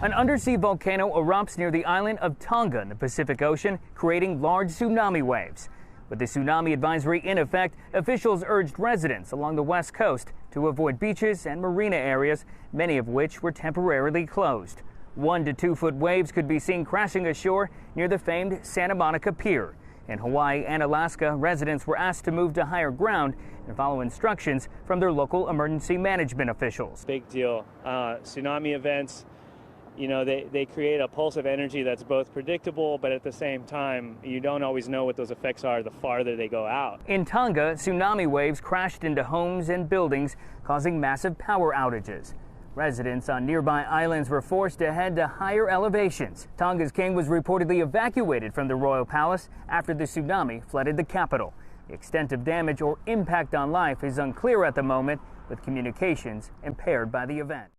An undersea volcano erupts near the island of Tonga in the Pacific Ocean, creating large tsunami waves. With the tsunami advisory in effect, officials urged residents along the west coast to avoid beaches and marina areas, many of which were temporarily closed. 1 to 2 foot waves could be seen crashing ashore near the famed Santa Monica Pier. In Hawaii and Alaska, residents were asked to move to higher ground and follow instructions from their local emergency management officials. Big deal. Tsunami events, you know, they create a pulse of energy that's both predictable, but at the same time, you don't always know what those effects are the farther they go out. In Tonga, tsunami waves crashed into homes and buildings, causing massive power outages. Residents on nearby islands were forced to head to higher elevations. Tonga's king was reportedly evacuated from the royal palace after the tsunami flooded the capital. The extent of damage or impact on life is unclear at the moment, with communications impaired by the event.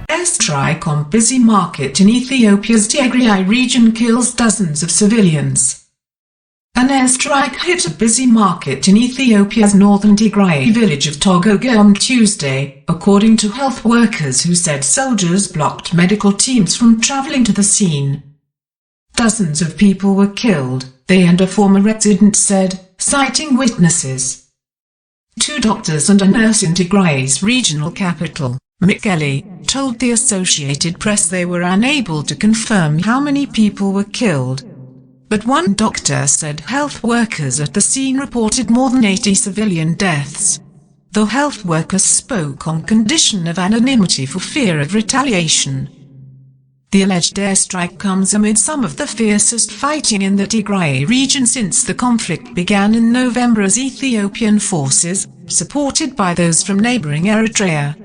Airstrike on busy market in Ethiopia's Tigray region kills dozens of civilians. An airstrike hit a busy market in Ethiopia's northern Tigray village of Togoga on Tuesday, according to health workers who said soldiers blocked medical teams from traveling to the scene. Dozens of people were killed, they and a former resident said, citing witnesses. 2 doctors and a nurse in Tigray's regional capital, Mekelle, told the Associated Press they were unable to confirm how many people were killed. But one doctor said health workers at the scene reported more than 80 civilian deaths. Though health workers spoke on condition of anonymity for fear of retaliation. The alleged airstrike comes amid some of the fiercest fighting in the Tigray region since the conflict began in November as Ethiopian forces, supported by those from neighboring Eritrea,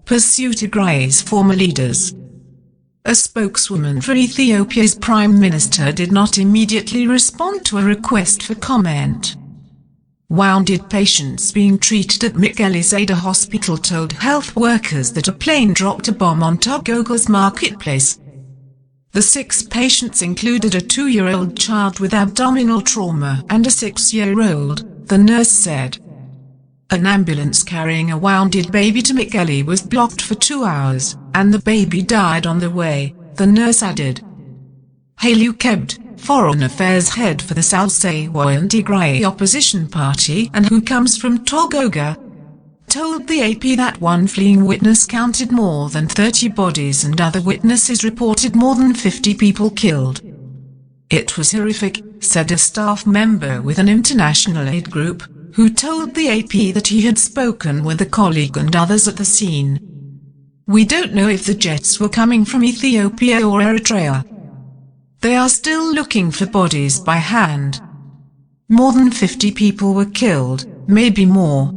pursue Tigray's former leaders. A spokeswoman for Ethiopia's Prime Minister did not immediately respond to a request for comment. Wounded patients being treated at Mekelle's Ada Hospital told health workers that a plane dropped a bomb on Togoga's marketplace. The 6 patients included a 2-year-old child with abdominal trauma and a 6-year-old, the nurse said. An ambulance carrying a wounded baby to Mekelle was blocked for 2 hours, and the baby died on the way, the nurse added. Hailey Kebd, Foreign Affairs head for the Salsawan Tigray opposition party and who comes from Togoga, told the AP that one fleeing witness counted more than 30 bodies and other witnesses reported more than 50 people killed. It was horrific, said a staff member with an international aid group, who told the AP that he had spoken with a colleague and others at the scene. We don't know if the jets were coming from Ethiopia or Eritrea. They are still looking for bodies by hand. More than 50 people were killed, maybe more.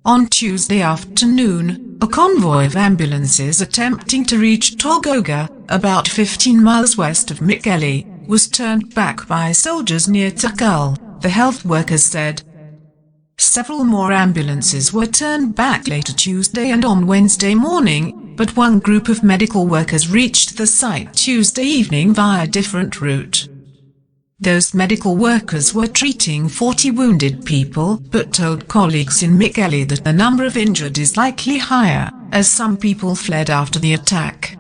On Tuesday afternoon, a convoy of ambulances attempting to reach Togoga, about 15 miles west of Mekelle, was turned back by soldiers near Takal, the health workers said. Several more ambulances were turned back later Tuesday and on Wednesday morning, but one group of medical workers reached the site Tuesday evening via a different route. Those medical workers were treating 40 wounded people, but told colleagues in Mekelle that the number of injured is likely higher, as some people fled after the attack.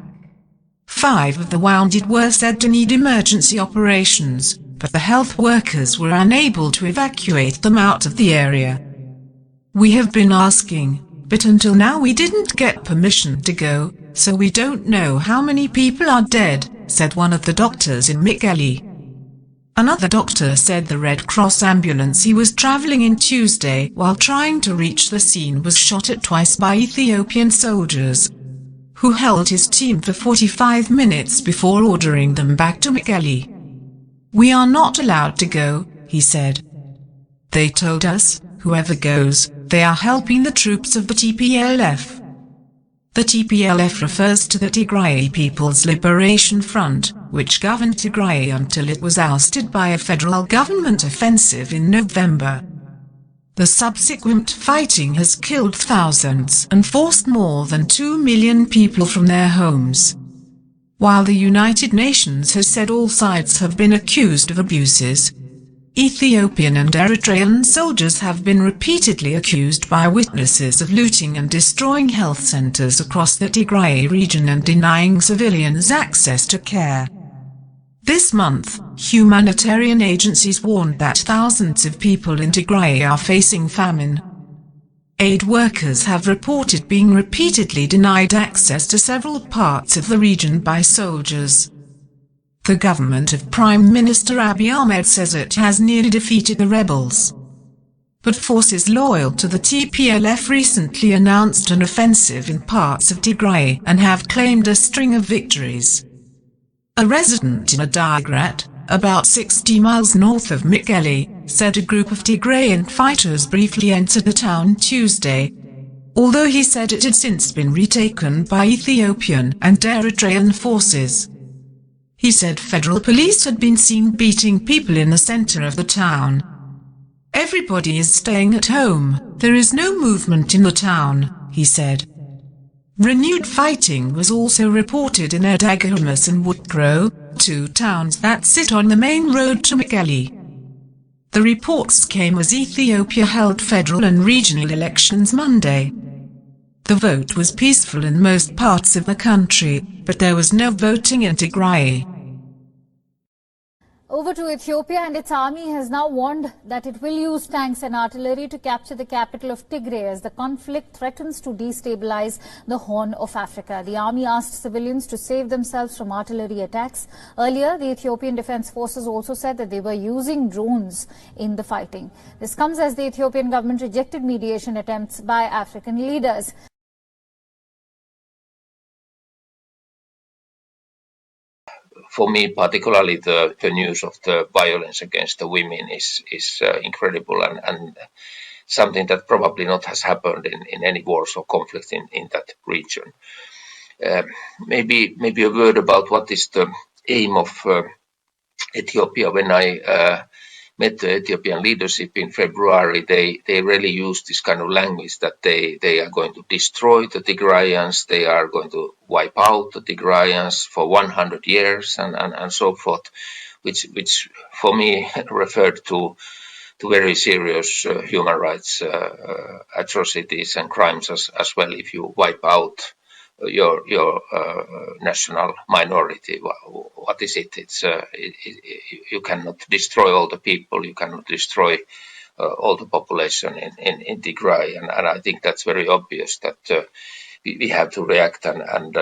5 of the wounded were said to need emergency operations, but the health workers were unable to evacuate them out of the area. We have been asking, but until now we didn't get permission to go, so we don't know how many people are dead, said one of the doctors in Mekelle. Another doctor said the Red Cross ambulance he was traveling in Tuesday while trying to reach the scene was shot at twice by Ethiopian soldiers, who held his team for 45 minutes before ordering them back to Mekelle. We are not allowed to go, he said. They told us, whoever goes, they are helping the troops of the TPLF. The TPLF refers to the Tigray People's Liberation Front, which governed Tigray until it was ousted by a federal government offensive in November. The subsequent fighting has killed thousands and forced more than 2 million people from their homes. While the United Nations has said all sides have been accused of abuses, Ethiopian and Eritrean soldiers have been repeatedly accused by witnesses of looting and destroying health centers across the Tigray region and denying civilians access to care. This month, humanitarian agencies warned that thousands of people in Tigray are facing famine. Aid workers have reported being repeatedly denied access to several parts of the region by soldiers. The government of Prime Minister Abiy Ahmed says it has nearly defeated the rebels. But forces loyal to the TPLF recently announced an offensive in parts of Tigray and have claimed a string of victories. A resident in Adigrat, about 60 miles north of Mekelle, said a group of Tigrayan fighters briefly entered the town Tuesday, although he said it had since been retaken by Ethiopian and Eritrean forces. He said federal police had been seen beating people in the center of the town. Everybody is staying at home, there is no movement in the town, he said. Renewed fighting was also reported in Edagamas and Wukro, 2 towns that sit on the main road to Mekelle. The reports came as Ethiopia held federal and regional elections Monday. The vote was peaceful in most parts of the country, but there was no voting in Tigray. Over to Ethiopia, and its army has now warned that it will use tanks and artillery to capture the capital of Tigray as the conflict threatens to destabilize the Horn of Africa. The army asked civilians to save themselves from artillery attacks. Earlier, the Ethiopian Defense Forces also said that they were using drones in the fighting. This comes as the Ethiopian government rejected mediation attempts by African leaders. For me, particularly the news of the violence against the women is incredible and something that probably not has happened in any wars or conflicts in that region. Maybe a word about what is the aim of Ethiopia. When I met the Ethiopian leadership in February, they really used this kind of language that they are going to destroy the Tigrayans, they are going to wipe out the Tigrayans for 100 years and so forth, which for me referred to very serious human rights atrocities and crimes as well. If you wipe out your national minority, what is it? You cannot destroy all the people, you cannot destroy all the population in Tigray, and I think that's very obvious that we have to react and